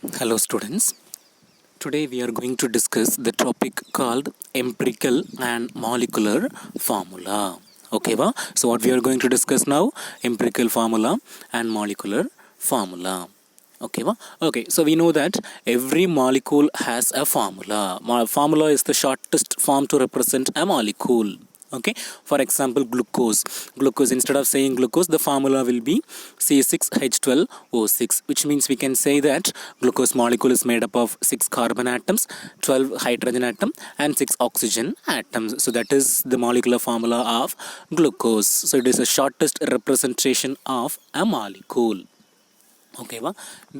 Hello students. Today we are going to discuss the topic called empirical and molecular formula. Okay, so what we are going to discuss now? Empirical formula and molecular formula. Okay, okay, so we know that every molecule has a formula. Formula is the shortest form to represent a molecule. Okay, for example, glucose, instead of saying glucose, the formula will be C6H12O6, which means we can say that glucose molecule is made up of 6 carbon atoms, 12 hydrogen atom and 6 oxygen atoms. So that is the molecular formula of glucose. So it is the shortest representation of a molecule. ஓகேவா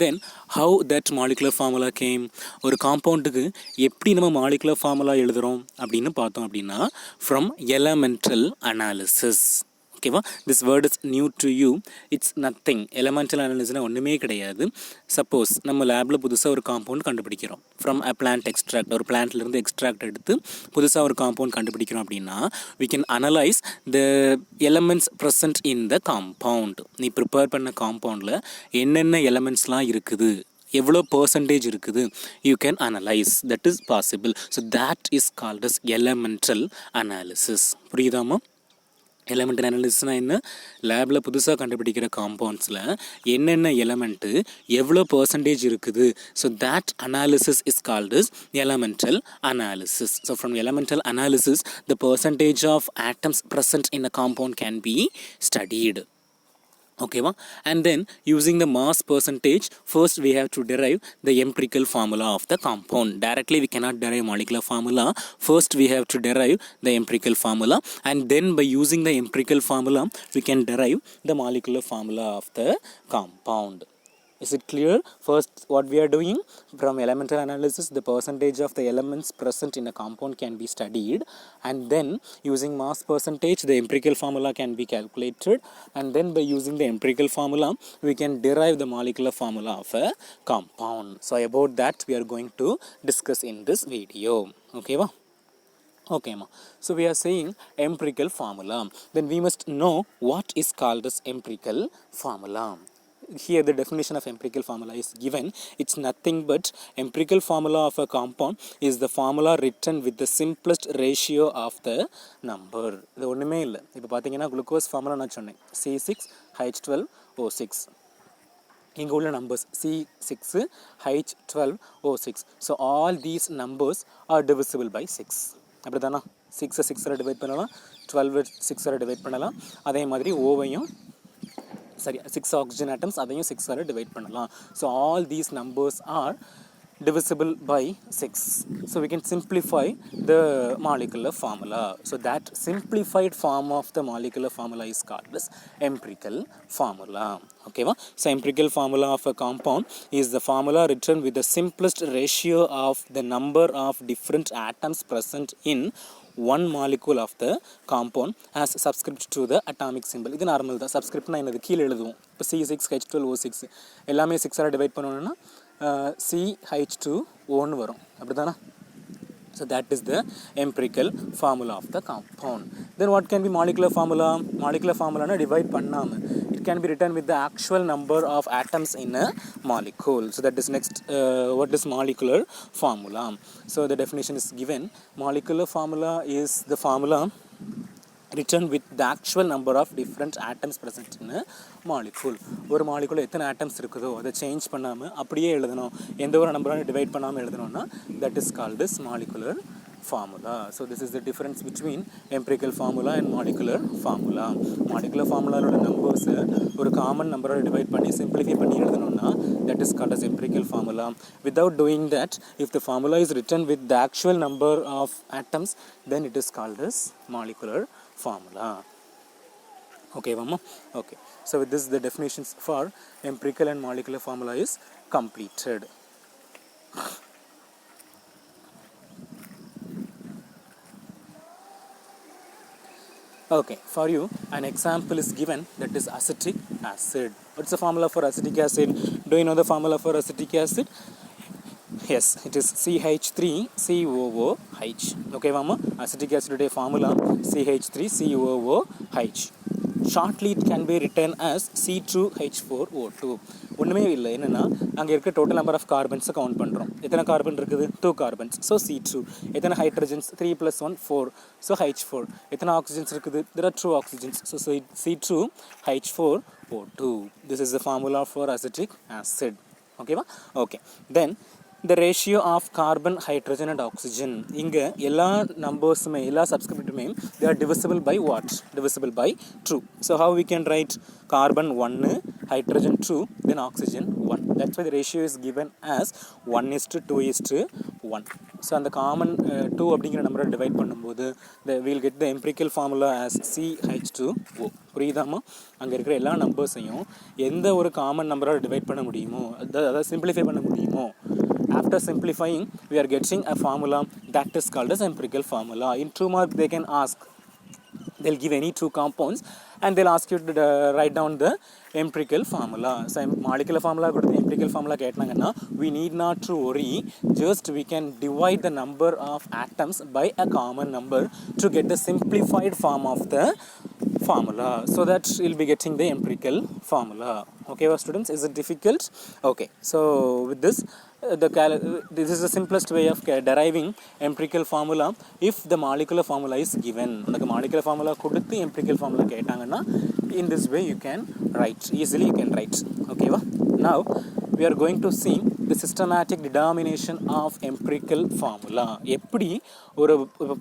then how that molecular formula game ஒரு காம்பவுண்டுக்கு எப்படி நம்ம molecular formula எழுதுகிறோம் அப்படின்னு பார்த்தோம் அப்படின்னா from elemental analysis. ஓகேவா, this word is new to you. It's nothing. Elemental அனாலிசிஸ்னால் ஒன்றுமே கிடையாது. சப்போஸ் நம்ம லேபில் புதுசாக ஒரு காம்பவுண்ட் கண்டுபிடிக்கிறோம் ஃப்ரம் அ பிளான்ட் எக்ஸ்ட்ராக்ட், ஒரு பிளான்ட்லேருந்து எக்ஸ்ட்ராக்ட் எடுத்து புதுசாக ஒரு காம்பவுண்ட் கண்டுபிடிக்கிறோம் அப்படின்னா we can analyze the elements present in the compound. நீ ப்ரிப்பேர் பண்ண காம்பவுண்டில் என்னென்ன எலமெண்ட்ஸ்லாம் இருக்குது, எவ்வளோ பர்சன்டேஜ் இருக்குது, you can analyse. That is possible. So that is called as elemental analysis. புரியுதாமா? எலமெண்டல் அனாலிசிஸ்னால் என்ன? லேபில் புதுசாக கண்டுபிடிக்கிற காம்பவுண்ட்ஸில் என்னென்ன எலமெண்ட்டு எவ்வளோ பர்சன்டேஜ் இருக்குது. So that analysis is called is elemental analysis. So from elemental analysis the percentage of atoms present in a compound can be studied. Okay, and then using the mass percentage, first we have to derive the empirical formula of the compound. Directly we cannot derive molecular formula. First we have to derive the empirical formula, and then by using the empirical formula we can derive the molecular formula of the compound. Is it clear? First what we are doing, from elemental analysis the percentage of the elements present in a compound can be studied, and then using mass percentage the empirical formula can be calculated, and then by using the empirical formula we can derive the molecular formula of a compound. So about that we are going to discuss in this video. Okay va? Okay ma. So we are saying empirical formula, then we must know what is called as empirical formula. Here the definition of empirical formula is given. It's nothing but empirical formula of a compound is the formula written with the simplest ratio of the number. இது ஒன்றுமே இல்லை. இப்போ பார்த்தீங்கன்னா glucose formula நான் சொன்னேன் C6H12O6. இங்கே உள்ள numbers C6H12O6. So all these numbers are divisible by 6. அப்படி தானா? 6 6 டிவைட் பண்ணலாம், 12 6 டிவைட் பண்ணலாம். அதே மாதிரி ஓவையும் சரி 6 oxygen atoms அதையும் 6 டிவைட் பண்ணலாம். So all these numbers are divisible by 6. So we can simplify the molecular formula. So that simplified form of the molecular formula is called as empirical formula. Okay, so empirical formula of a compound is the formula written with the simplest ratio of the number of different atoms present in one molecule of the compound as subscript to the atomic symbol. இது normal தான். சப்ஸ்கிரிப்ட்னா என்னது? கீழே எழுதுவோம். இப்போ C6H12O6 எல்லாமே 6 divide பண்ணணும்னா CH2O வரும். அப்படி தானே? So that is the empirical formula of the compound. Then what can be molecular formula? Molecular formula na divide பண்ணாம it can be written with the actual number of atoms in a molecule. So that is next. What is molecular formula? So the definition is given. Molecular formula is the formula written with the actual number of different atoms present in a molecule. ஒரு மாலிகுல எத்தனை atoms இருக்குதோ அதை change பண்ணாமல் அப்படியே எழுதணும். எந்த ஒரு நம்பரான divide பண்ணாமல் எழுதணும்னா that is called is molecular formula. So this is the difference between empirical formula and molecular formula. Molecular formula ஓட நம்பர்ஸ் ஒரு காமன் நம்பரோட டிவைட் பண்ணி சிம்பிளிஃபை பண்ணி எழுதணும்னா that is called as empirical formula. Without doing that, if the formula is written with the actual number of atoms, then it is called as molecular formula. Okay vamma? Okay, so with this the definitions for empirical and molecular formula is completed. Okay, for you an example is given, that is acetic acid. What's the formula for acetic acid? Do you know the formula for acetic acid? Yes, it is CH3COOH. Okay mama, acetic acid formula CH3COOH. Shortly it can be written as C2H4O2. ஒன்றுமே இல்லை. என்னென்னா அங்கே இருக்க total number of கார்பன்ஸை count பண்ணுறோம். எத்தனை carbon இருக்குது? 2 carbons, so C2. எத்தனை hydrogens? 3 + 1 4, so H4. எத்தனை ஆக்சிஜன்ஸ் இருக்குது? there are 2 oxygens, so C2 H4O2. this is the formula for acetic acid. ஓகேவா? Okay. Then the ratio of carbon, hydrogen and oxygen. இங்கே எல்லா நம்பர்ஸுமே எல்லா சப்ஸ்கிரிப்ட்டுமே they are divisible by what? Divisible by 2. So how we can write carbon 1, hydrogen 2, then oxygen 1. That's why the ratio is given as 1:2:1. So அந்த common 2 அப்படிங்கிற நம்பரை divide பண்ணும்போது we'll get the empirical formula as CH2O. புரியுதாமா? அங்கே இருக்கிற எல்லா நம்பர்ஸையும் எந்த ஒரு common நம்பரால் divide பண்ண முடியுமோ, அதாவது சிம்பிளிஃபை பண்ண முடியுமோ, after simplifying we are getting a formula that is called as empirical formula. In 2 mark they can ask, they'll give any 2 compounds and they'll ask you to write down the empirical formula. So molecular formula கொடுத்து empirical formula கேட்டாங்கன்னா we need not to worry, just we can divide the number of atoms by a common number to get the simplified form of the formula, so that you'll be getting the empirical formula. Okay students, is it difficult? Okay, so with this this is the simplest way of deriving empirical formula if the molecular formula is given. உங்களுக்கு molecular formula கொடுத்து empirical formula கேட்டாங்கன்னா in this way you can write easily, you can write. Okay va? Now we are going to see the systematic determination of empirical formula. எப்படி ஒரு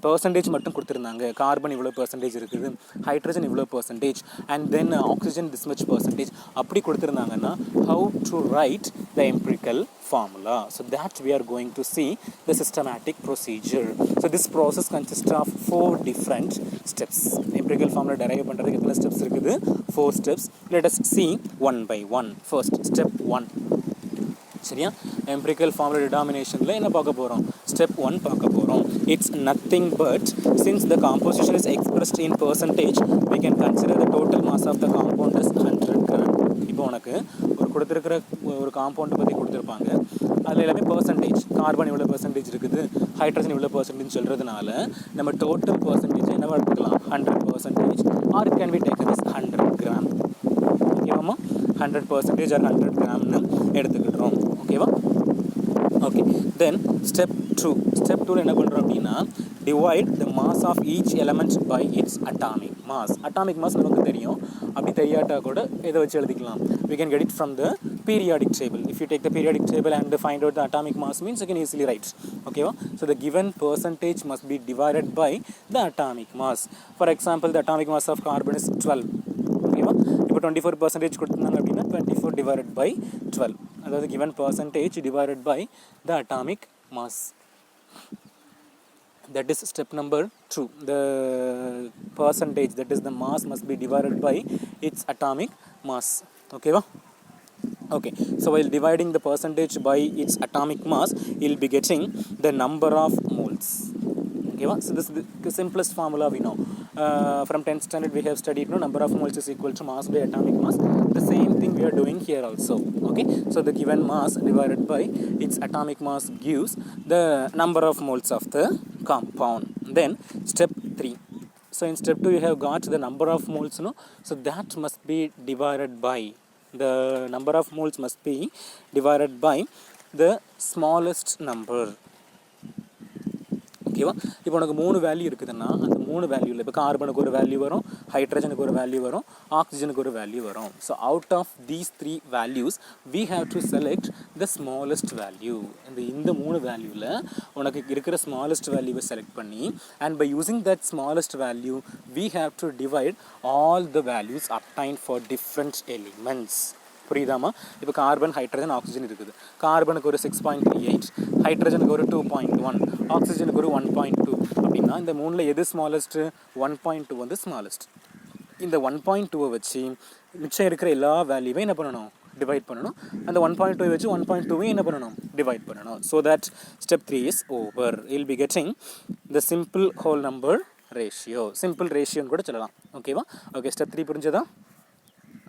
percentage மட்டும் கொடுத்துருந்தாங்க, carbon இவ்வளோ percentage இருக்குது, hydrogen இவ்வளோ percentage, and then oxygen this much percentage, அப்படி கொடுத்துருந்தாங்கன்னா how to write the empirical formula. So that we are going to see the systematic procedure. So this process consists of 4 different steps. Empirical formula derive பண்ணுறதுக்கு எத்தனை steps இருக்குது? 4 steps. Let us see one by one. First, step 1. சரியா? empirical formula determinationல என்ன பார்க்க போகிறோம்? step 1 பார்க்க போகிறோம். It's nothing but, since the composition is expressed in percentage, we can consider the total mass of the compound as 100 gram. இப்போ உனக்கு ஒரு கொடுத்துருக்கிற ஒரு காம்பவுண்டை பற்றி கொடுத்துருப்பாங்க, அதில் எல்லாமே பர்சன்டேஜ், கார்பன் இவ்வளோ பர்சன்டேஜ் இருக்குது, ஹைட்ரஜன் இவ்வளோ பர்சன்டேஜ் சொல்கிறதுனால நம்ம டோட்டல் பர்சன்டேஜ் என்னவா எடுத்துக்கலாம்? 100%, R it can be taken as 100 gram. ஓகேவாமா? 100% or 100 gramனு எடுத்துக்கிட்டுறோம். ஓகேவா? ஓகே. தென் ஸ்டெப் 2. ஸ்டெப் 2ல என்ன பண்ணுறோம் அப்படின்னா, divide the mass of each element by its atomic mass. Atomic mass நமக்கு தெரியும், அப்படி தெரியாட்டா கூட இதை வச்சு எழுதிக்கலாம். We can get it from the periodic table. If you take the periodic table and find out the atomic mass means you can easily write. Okay, so the given percentage must be divided by the atomic mass. For example, the atomic mass of carbon is 12. Okay, இப்போ 24% கொடுத்துருந்தாங்க அப்படின்னா 24 divided by 12. அதாவது given percentage divided by the atomic mass. That is step number 2. The percentage, that is the mass, must be divided by its atomic mass. Okay va? Okay, so while dividing the percentage by its atomic mass, you'll be getting the number of moles. Okay va? So this is the simplest formula we know. From 10th standard we have studied, no, number of moles is equal to mass by atomic mass. The same thing we are doing here also. Okay, so the given mass divided by its atomic mass gives the number of moles of the compound. Then step 3. So in step 2 you have got the number of moles, no? So that must be divided by, the number of moles must be divided by the smallest number. ஓகேவா? இப்போ உனக்கு 3 value இருக்குதுன்னா அந்த 3 வேல்யூவில் இப்போ கார்பனுக்கு ஒரு value வரும், ஹைட்ரஜனுக்கு ஒரு வேல்யூ வரும், ஆக்சிஜனுக்கு ஒரு வேல்யூ வரும். So out of these 3 values we have to select the smallest value. இந்த 3 வேல்யூவில் உனக்கு இருக்கிற ஸ்மாலஸ்ட் வேல்யூவை செலக்ட் பண்ணி, and by using that smallest value we have to divide all the values obtained for different elements. புரியுதாமா? இப்போ carbon, hydrogen, oxygen இருக்குது. கார்பனுக்கு ஒரு 6.38, ஹைட்ரஜனுக்கு ஒரு 2.1, ஆக்சிஜனுக்கு ஒரு 1.2. அப்படின்னா இந்த 3ல் எது ஸ்மாலஸ்ட்டு? 1.2 வந்து ஸ்மாலஸ்ட். இந்த 1.2 வச்சு மிச்சம் இருக்கிற எல்லா வேல்யூவே என்ன பண்ணணும்? டிவைட் பண்ணணும். அந்த 1.2 வச்சு 1.2 என்ன பண்ணணும்? டிவைட் பண்ணணும். So that step 3 is over. Will be getting the simple whole number ratio. Simple ரேஷியோன்னு கூட சொல்லலாம். ஓகேவா? ஓகே, ஸ்டெப் 3 புரிஞ்சதா?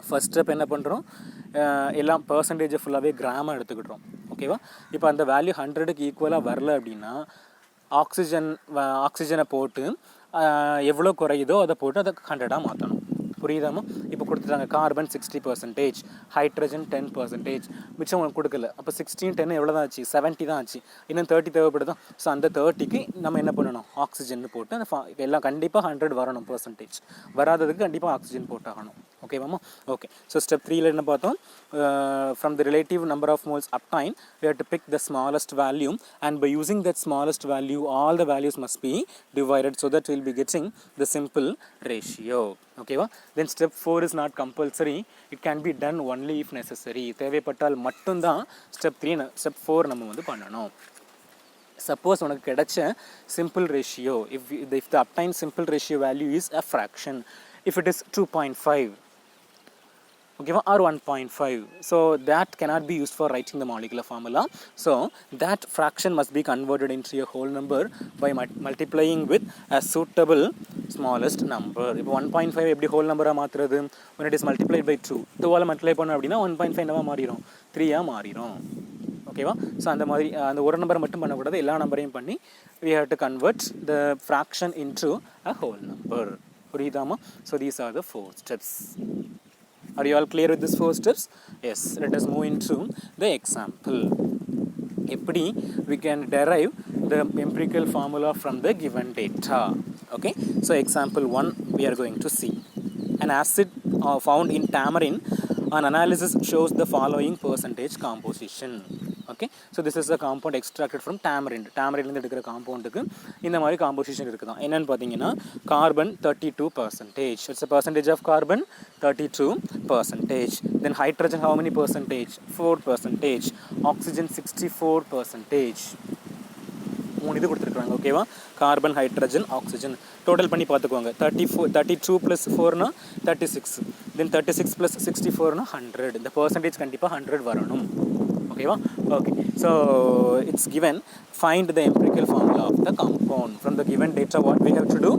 ஃபஸ்ட் ஸ்டெப் என்ன பண்ணுறோம்? எல்லாம் பர்சன்டேஜை ஃபுல்லாகவே கிராமாக எடுத்துக்கிட்டோம். ஓகேவா? இப்போ அந்த வேல்யூ 100க்கு ஈக்குவலாக வரல அப்படின்னா ஆக்சிஜனை போட்டு எவ்வளோ குறையுதோ அதை போட்டு அதை 100ஆக மாற்றணும். புரியுதாமா? இப்போ கொடுத்துட்டாங்க கார்பன் 60%, ஹைட்ரஜன் 10%, மிச்சம் உங்களுக்கு கொடுக்கல. அப்போ 16 10 எவ்வளோ தான் ஆச்சு? 70 தான் ஆச்சு. இன்னும் 30 தேவைப்படுதா? ஸோ அந்த 30க்கு நம்ம என்ன பண்ணணும்? ஆக்சிஜன் போட்டு அந்த எல்லாம் கண்டிப்பாக 100 வரணும் பர்சன்டேஜ். வராததுக்கு கண்டிப்பாக ஆக்சிஜன் போட்டாகணும். ஓகேவாமா? ஓகே. ஸோ ஸ்டெப் 3ல என்ன பார்த்தோம்? From the relative number of moles obtain we have to pick the smallest value, and by using that smallest value all the values must be divided, so that we'll be getting the simple ratio. Okay va? Then step 4 is not compulsory, it can be done only if necessary. தேவைப்பட்டால் மட்டும்தான் step 3 step 4 நம்ம வந்து பண்ணணும். Suppose உனக்கு கிடைச்ச simple ratio, if the obtained simple ratio value is a fraction, if it is 2.5, okay, or 1.5, so that cannot be used for writing the molecular formula. So that fraction must be converted into a whole number by multiplying with a suitable smallest number. இப்போ 1.5 எப்படி whole number மாத்துறது? when it is multiplied by 2, 2ஆல் multiply பண்ணோம் அப்படின்னா 1.5 என்னவா மாறிடும்? 3ஆ மாறிடும். ஓகேவா? So அந்த மாதிரி அந்த ஒரு நம்பரை மட்டும் பண்ணக்கூடாது, எல்லா நம்பரையும் பண்ணி we have to convert the fraction into a whole number. புரியுதாமா? So these are the 4 steps. Are you all clear with these 4 steps? Yes. Let us move into the example. எப்படி we can derive the empirical formula from the given data. Okay. So example 1 we are going to see. An acid found in tamarind on analysis shows the following percentage composition. Okay. So this is a compound extracted from tamarind. Tamarindல எடுக்கிற காம்பவுண்டுக்கு இந்த மாதிரி composition இருக்குதான். என்னன்னு பார்த்தீங்கன்னா carbon 32%. It's a percentage of carbon 32%. Then hydrogen how many percentage? 4%. Oxygen 64%. மூணு இது கொடுத்துருக்காங்க. ஓகேவா? கார்பன், ஹைட்ரஜன், ஆக்சிஜன் டோட்டல் பண்ணி பார்த்துக்கோங்க. 32 + 4 36, தென் 36 + 64 100. இந்த பர்சன்டேஜ் கண்டிப்பாக 100 வரணும். ஓகேவா? Okay. So it's given, find the empirical formula of the compound. From the given data what we have to do?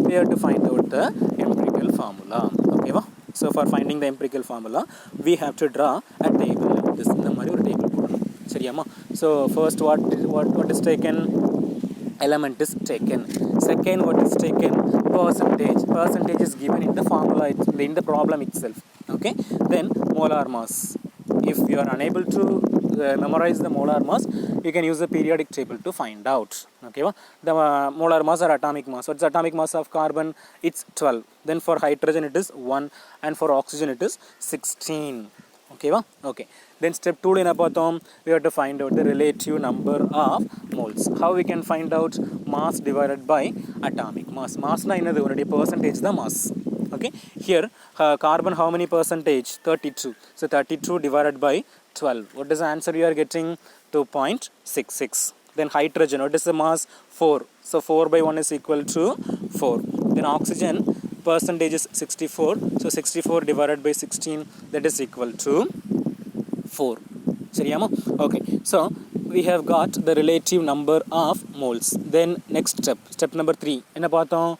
We have to find out the empirical formula. ஓகேவா? So for finding the empirical formula we have to draw a table. இந்த மாதிரி ஒரு table போடணும். சரியாமா? So first what is taken? Element is taken. Second, what is taken? Percentage. Percentage is given in the formula, in the problem itself. Okay. Then molar mass. If you are unable to memorize the molar mass, you can use the periodic table to find out. Okay. The molar mass or atomic mass. What's the atomic mass of carbon? It's 12. Then for hydrogen it is 1, and for oxygen it is 16. Okay va? Okay. Then step 2 என்ன பார்த்தோம்? We have to find out the relative number of moles. How we can find out? Mass divided by atomic mass. Massனா என்னது? உன்னுடைய percentage தான் mass. Okay. Here carbon how many percentage? 32. So 32 divided by 12. What is the answer you are getting? 2.66. Then hydrogen, what is the mass? 4. So 4 by 1 is equal to 4. Then oxygen percentage is 64. So 64 divided by 16, that is equal to 4. சரியாமா? Okay. So we have got the relative number of moles. Then next step number 3 என்ன பார்த்தோம்?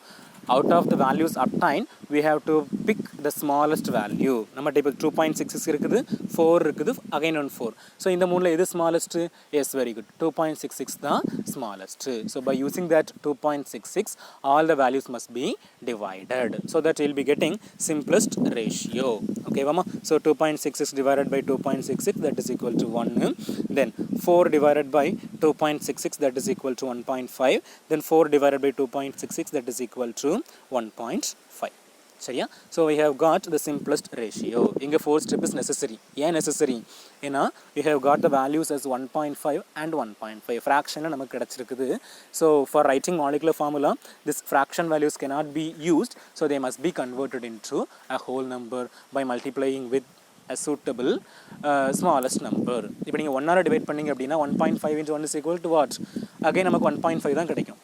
Out of the values obtained we have to pick the smallest value. நம்ம இப்போ 2.66 இருக்குது, 4 இருக்குது, again on 4. So இந்த மூணுல எது smallest? Yes, very good. 2.66 தான் smallest. So by using that 2.66 all the values must be divided, so that we will be getting simplest ratio. Okay வாமா? So 2.66 divided by 2.66, that is equal to 1. Then 4 divided by 2.66, that is equal to 1.5. Then 4 divided by 2.66, that is equal to 1.5. சரியா? So we have got the simplest ratio. இங்க 4 step is necessary. ஏன் necessary? ஏன்னா we have got the values as 1.5 and 1.5. fraction நமக்கு கிடைச்சிருக்குது. So for writing molecular formula, this fraction values cannot be used, so they must be converted into a whole number by multiplying with a suitable smallest number. இப்போ நீங்கள் 1 divide பண்ணீங்க அப்படின்னா 1.5 into 1 is equal to what? Again நமக்கு 1.5 தான் கிடைக்கும்.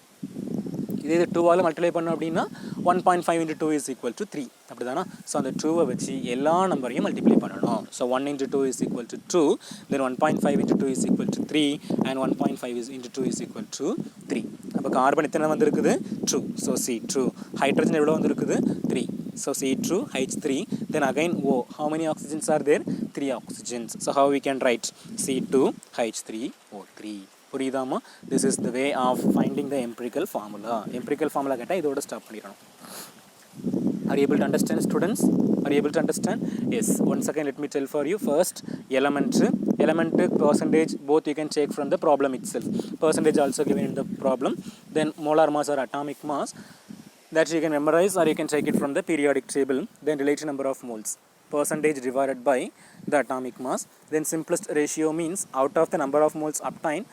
இதே 2ஆல் multiply பண்ணோம் அப்படின்னா 1.5 into 2 is equal to 3. அப்படி தானா? ஸோ அந்த 2வை வச்சு எல்லா நம்பரையும் மல்டிப்ளை பண்ணணும். So 1 into 2 is equal to 2, then 1.5 into 2 is equal to 3, and 1.5 into 2 is equal to 3. அப்போ கார்பன் எத்தனை வந்திருக்குது? 2. So C2. ஹைட்ரஜன் எவ்வளோ வந்திருக்குது? 3. So C2 H3. Then again O. How many oxygens are there? 3 oxygens. So how we can write? C2 H3 O3. புரியுதாமா? This is the way of finding the empirical formula. Empirical formula கேட்டால் இதோட stop பண்ணிடணும். Are you able to understand, students? Are you able to understand? Yes. Once again, let me tell for you. First, element, percentage, both you can check from the problem itself. Percentage also given in the problem. Then molar mass or atomic mass, that you can memorize or you can check it from the periodic table. Then relative number of moles, percentage divided by the atomic mass. Then simplest ratio means out of the number of moles obtained,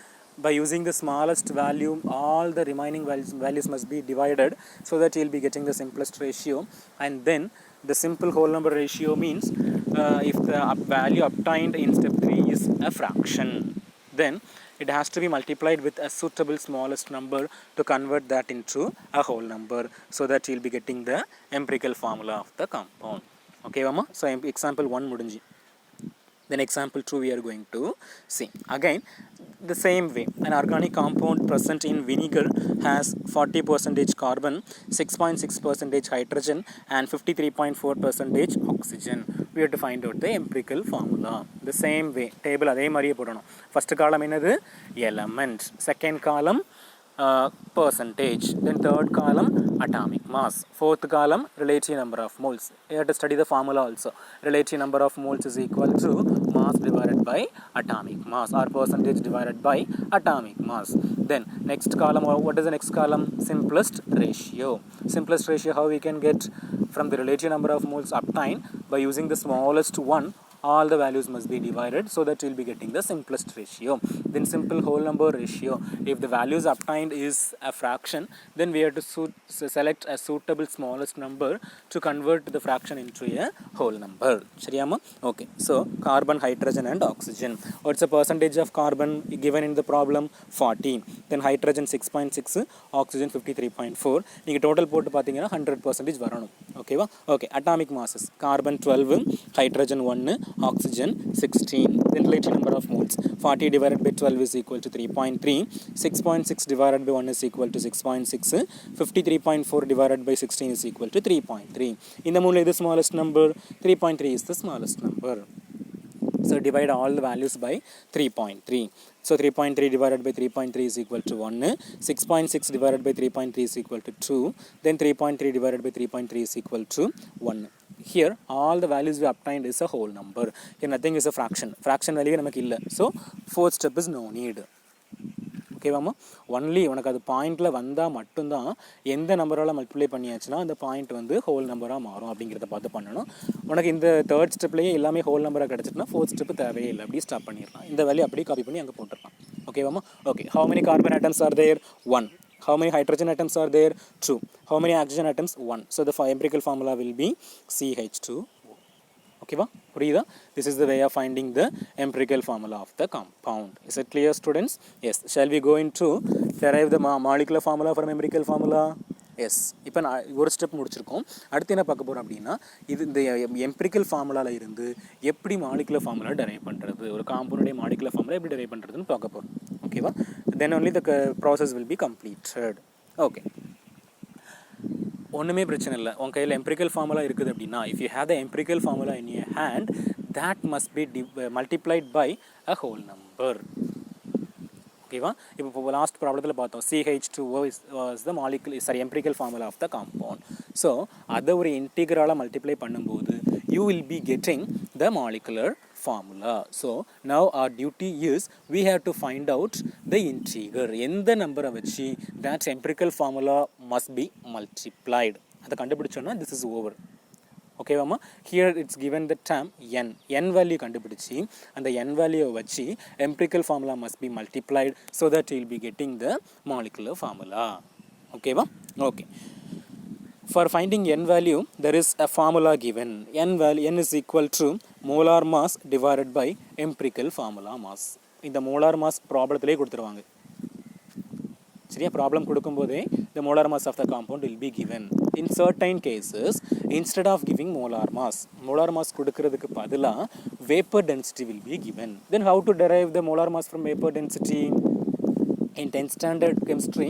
by using the smallest value, all the remaining values must be divided, so that you will be getting the simplest ratio. And then the simple whole number ratio means if the value obtained in step 3 is a fraction, then it has to be multiplied with a suitable smallest number to convert that into a whole number, so that you will be getting the empirical formula of the compound. Okay mama? So example 1 mudinji. Then example 2 we are going to see. Again, the same way, an organic compound present in vinegar has 40% carbon, 6.6% hydrogen and 53.4% oxygen. We have to find out the empirical formula. The same way, table adhe mariye podanum. First column enadhu element, second column percentage, then third column atomic mass, fourth column relative number of moles. You have to study the formula also. Relative number of moles is equal to mass divided by atomic mass, or percentage divided by atomic mass. Then next column, what is the next column? Simplest ratio. Simplest ratio, how we can get? From the relative number of moles obtained by using the smallest one, all the values must be divided, so that you will be getting the simplest ratio. Then simple whole number ratio, if the values obtained is a fraction, then we have to select a suitable smallest number to convert the fraction into a whole number. Shariyama? Okay, so carbon, hydrogen and oxygen. What's the percentage of carbon given in the problem? 40. Then hydrogen 6.6, oxygen 53.4. நீங்க total போட்டு பாத்தீங்கன்னா 100% வரணும். ஓகேவா? Okay, atomic masses, carbon 12, hydrogen 1, oxygen 16. Then relative number of moles, 40 divided by 12 is equal to 3.3, 6.6 divided by 1 is equal to 6.6, 53.4 divided by 16 is equal to 3.3. In the mool, the smallest number, 3.3 is the smallest number. So divide all the values by 3.3. So 3.3 divided by 3.3 is equal to 1. 6.6 divided by 3.3 is equal to 2. Then 3.3 divided by 3.3 is equal to 1. Here all the values we obtained is a whole number. Here nothing is a fraction. Fraction value namak illa. So fourth step is no need. ஓகேவாம்மா? Only உனக்கு அது பாயிண்டில் வந்தால் மட்டும்தான் எந்த நம்பரால் multiply பண்ணியாச்சுன்னா அந்த point வந்து ஹோல் நம்பராக மாறும் அப்படிங்கிறத பார்த்து பண்ணணும். உனக்கு இந்த தேர்ட் ஸ்டெப்லேயே எல்லாமே ஹோல் நம்பராக கிடச்சிட்டுனா ஃபோர்த் ஸ்டெப்பு தேவையே இல்லை, அப்படியே ஸ்டாப் பண்ணிடலாம். இந்த வேல்யூ அப்படியே காப்பி பண்ணி அங்கே போட்டுடலாம். ஓகேவாம்மா? Okay. How many carbon atoms are there? 1. How many hydrogen atoms are there? 2. How many oxygen atoms? 1. So the empirical formula will be CH2. Okay, புரியுதா? This is the way of finding the empirical formula of the compound. Is it clear, students? Yes. Shall we go into derive the molecular formula from empirical formula? Yes. இப்போ நான் ஒரு step முடிச்சிருக்கோம். அடுத்து என்ன பார்க்க போகிறோம் அப்படின்னா, இது இந்த எம்பிரிக்கல் ஃபார்முலாவில் இருந்து எப்படி மாலிகுலர் ஃபார்முலா டெரைவ் பண்ணுறது, ஒரு காம்பவுண்டுடைய மாலிகுலர் ஃபார்முலா எப்படி டெரைவ் பண்ணுறதுன்னு பார்க்க போகிறோம். ஓகேவா? Then only the process will be completed. Okay, ஒன்றுமே பிரச்சனை இல்லை. உங்கள் கையில் எம்பிரிக்கல் ஃபார்முலா இருக்குது அப்படின்னா, if you have the empirical formula in your hand, that must be multiplied by a whole number. ஓகேவா? இப்போ லாஸ்ட் ப்ராப்ளத்தில் பார்த்தோம், CH2O was the molecule empirical formula of the compound. So அதை ஒரு இன்டிகிரலாக மல்டிப்ளை பண்ணும்போது you will be getting the molecular formula. So now our duty is we have to find out the integer. எந்த நம்பரை வச்சு that empirical formula must be multiplied, அதை கண்டுபிடிச்சோன்னா this is over. ஓகேவாம்மா? Here it's given the term n. n value கண்டுபிடிச்சி அந்த n வேல்யூவை வச்சு empirical formula must be multiplied so that you will be getting the molecular formula. ஓகேவா? Okay. For finding n value there is a formula given. n is equal to molar mass divided by empirical formula mass. இந்த molar mass ப்ராப்ளத்திலே கொடுத்துருவாங்க. சரியா? Problem கொடுக்கும்போதே the molar mass of the compound will be given. In certain cases, instead of giving molar mass கொடுக்கிறதுக்கு பதிலாக vapor density will be given. Then how to derive the molar mass from vapor density? In 10th standard chemistry,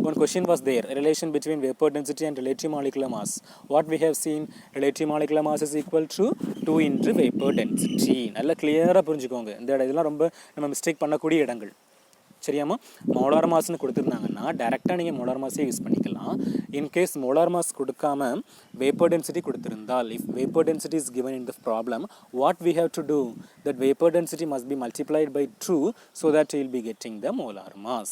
one question was there, a relation between vapor density and relative molecular mass. What we have seen, relative molecular mass is equal to 2 into vapor density. நல்லா கிளியராக புரிஞ்சுக்கோங்க. இந்த இதெல்லாம் ரொம்ப நம்ம mistake பண்ணக்கூடிய இடங்கள். சரியாமா? Molar மாஸ்னு கொடுத்துருந்தாங்கன்னா டேரெக்டாக நீங்கள் மோலார் மாஸே யூஸ் பண்ணிக்கலாம். இன்கேஸ் மோலார் மாஸ் கொடுக்காம வேப்பர் டென்சிட்டி கொடுத்துருந்தால், if vapour density is given in the problem, what we have to do? That vapor density must be multiplied by 2 so that you will be getting the molar mass.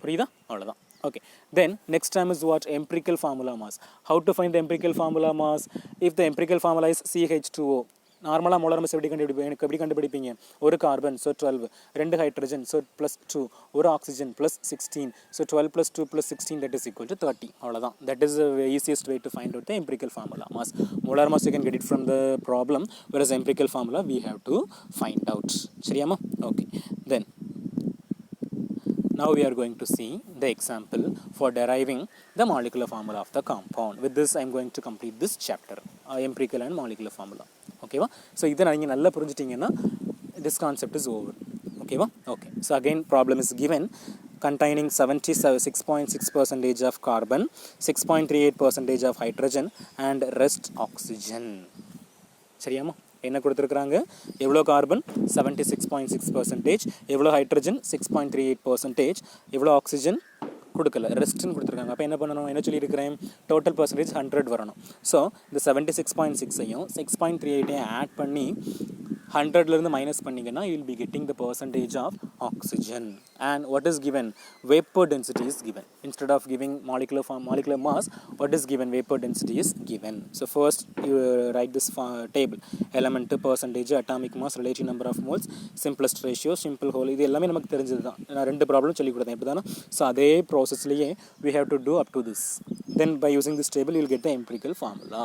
புரியுதா? அவ்வளோதான். Okay, then next term is what? Empirical formula mass. How to find the empirical formula mass? If the empirical formula is CH2O, நார்மலாக molar mass எப்படி கண்டுபிடிப்பீங்க? ஒரு carbon, so 12, 2 hydrogen, so +2, ஒரு oxygen +16, so 12 + 2 + 16 that is equal to 30. அவ்வளோதான். That is the easiest way to find out the empirical formula mass. Molar mass you can get it from the problem, whereas empirical formula we have to find out. சரியாமா? Okay, then now we are going to see the example for deriving the molecular formula of the compound. With this I am going to complete this chapter, empirical and molecular formula. Okay va? So இதை நீங்கள் நல்லா புரிஞ்சிட்டிங்கன்னா this concept is over. Okay va? Okay, so again problem is given containing 76.6% of carbon, 6.38% of hydrogen and rest oxygen. சரியாமா? என்ன கொடுத்துருக்குறாங்க? எவ்வளோ carbon? 76.6%, எவ்வளோ hydrogen? 6.38%, எவ்வளோ oxygen கொடுக்கல, ரெஸ்ட்னு கொடுத்துருக்காங்க. அப்போ என்ன பண்ணணும்? என்ன சொல்லியிருக்கிறேன்? டோட்டல் பர்சன்டேஜ் 100 வரணும். ஸோ இந்த 76.6ஐயும் 6.38ஐயும் ஆட் பண்ணி 100லேருந்து மைனஸ் பண்ணிங்கன்னா you will be getting the percentage of oxygen. And what is given? Vapor density is given. Instead of giving molecular mass, what is given? Vapor density is given. So first you write this table. Element, percentage, atomic mass, relative number of moles, simplest ratio, simple whole. இது எல்லாமே நமக்கு தெரிஞ்சது தான். நான் 2 problem சொல்லி கொடுத்தேன் இப்படி தானே. ஸோ அதே ப்ராசஸ்லேயே we have to do up to this. Then by using this table you will get the empirical formula.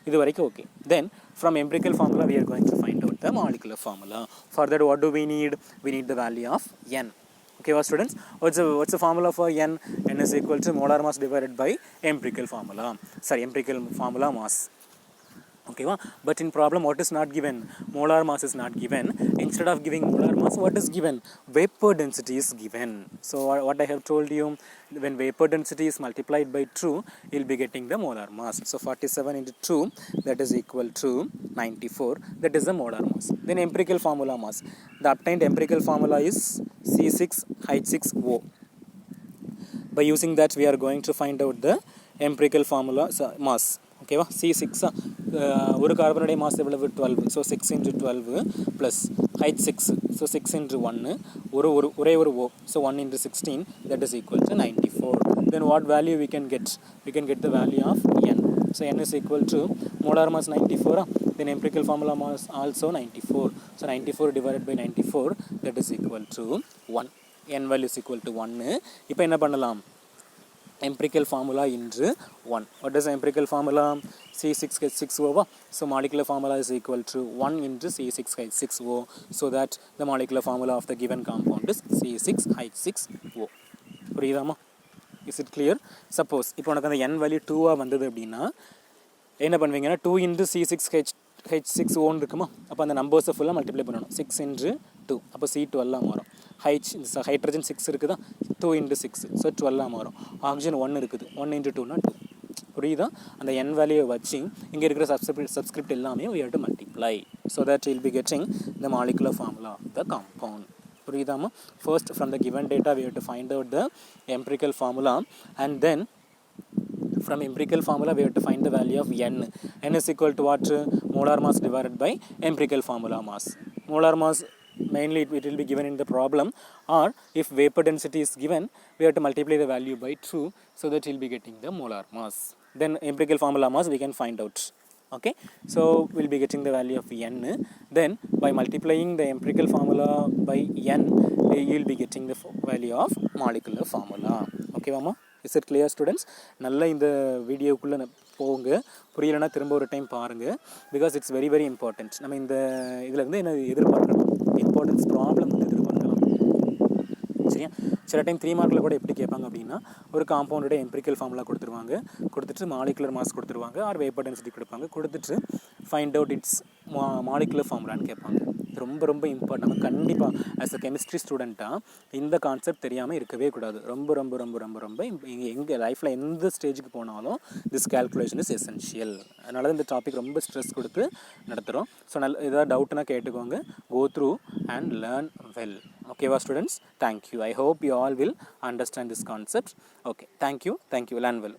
இது வரைக்கும் okay. Then from empirical formula we are going to find out the molecular formula. For that what do we need? We need the value of n. Okay well students, what's the formula for n? N is equal to molar mass divided by empirical formula. Sorry, empirical formula mass. Okay va? But in problem what is not given? Molar mass is not given. Instead of giving molar mass, what is given? Vapor density is given. So what I have told you, when vapor density is multiplied by 2, you will be getting the molar mass. So 47 into 2, that is equal to 94. That is the molar mass. Then empirical formula mass. The obtained empirical formula is C6H6O. By using that we are going to find out the empirical formula mass. Okay va? C6 ஒரு கார்பனுடைய mass எவ்வளவு? 12. So 6 into 12 plus H6, so 6 into 1, ஒரே ஒரு O, so 1 into 16, that is equal to 94. Then what value we can get? We can get the value of n. So n is equal to molar mass 94. Then empirical formula mass also 94. So 94 divided by 94, that is equal to 1. n value is equal to 1. இப்போ என்ன பண்ணலாம்? Empirical formula into 1. What is the empirical formula? C6H6O. So molecular formula is equal to 1 into C6H6O. So that the molecular formula of the given compound is C6H6O. புரியுதாமா? Is it clear? Suppose இப்போ உனக்கு அந்த n value 2 வந்தது அப்படின்னா என்ன பண்ணுவீங்கன்னா 2 into C6H6O இருக்குமா? அப்போ அந்த நம்பர்ஸை ஃபுல்லாக மல்டிப்ளை பண்ணணும். 6 into 2, அப்போ C12 மாறும். ஹைட்ரஜன் 6 இருக்குதா? 2 into 6, ஸோ 12 மாறும். ஆக்சிஜன் 1 இருக்குது, 1 into 2 2. புரியுதா? அந்த n வேல்யூவை வச்சு இங்கே இருக்கிற சப்ஸ்கிரிப்ட் எல்லாமே we have to multiply so that you will be getting the molecular formula of the compound. புரியுதாமா? First from the given data we have to find out the empirical formula, and then from empirical formula we have to find the value of n. N is equal to what? Molar mass divided by empirical formula mass. Molar mass mainly it will be given in the problem, or if vapor density is given we have to multiply the value by 2 so that you will be getting the molar mass. Then empirical formula mass we can find out. Okay, so we'll be getting the value of n. Then by multiplying the empirical formula by n, you will be getting the value of molecular formula. Okay mama? Is it clear students? நல்லா இந்த வீடியோக்குள்ளே போங்க, புரியலைன்னா திரும்ப ஒரு time பாருங்கள். Because it's very very important. நம்ம இந்த இதில் வந்து என்ன எதிர்பார்க்கலாம்? இம்பார்ட்டன்ஸ் ப்ராப்ளம் வந்து எதிர்பார்க்கலாம். சரியா? சில டைம் 3 மார்க்கில் கூட எப்படி கேட்பாங்க அப்படின்னா, ஒரு காம்பவுண்டோட எம்பிரிக்கல் ஃபார்முலா கொடுத்துட்டு மாலிகுலர் மாஸ் கொடுத்துருவாங்க, ஆர் வேப்பர் டென்சிட்டி கொடுப்பாங்க, கொடுத்துட்டு ஃபைண்ட் அவுட் இட்ஸ் மாலிகுலர் ஃபார்முலான்னு கேட்பாங்க. ரொம்ப ரொம்ப இம்பார்ட்டன்ட். நம்ம கண்டிப்பாக ஆஸ் அ கெமிஸ்ட்ரி ஸ்டூடெண்ட்டாக இந்த கான்செப்ட் தெரியாமல் இருக்கவே கூடாது. ரொம்ப ரொம்ப ரொம்ப ரொம்ப ரொம்ப எங்கள் லைஃப்பில் எந்த ஸ்டேஜுக்கு போனாலும் திஸ் கேல்குலேஷன் இஸ் எசென்ஷியல். அதனால தான் இந்த டாபிக் ரொம்ப ஸ்ட்ரெஸ் கொடுத்து நடத்துகிறோம். ஸோ ஏதாவது டவுட்னா கேட்டுக்கோங்க. Go through and learn well. Okay, students, thank you. I hope you all will understand this concept. Okay, thank you, learn well.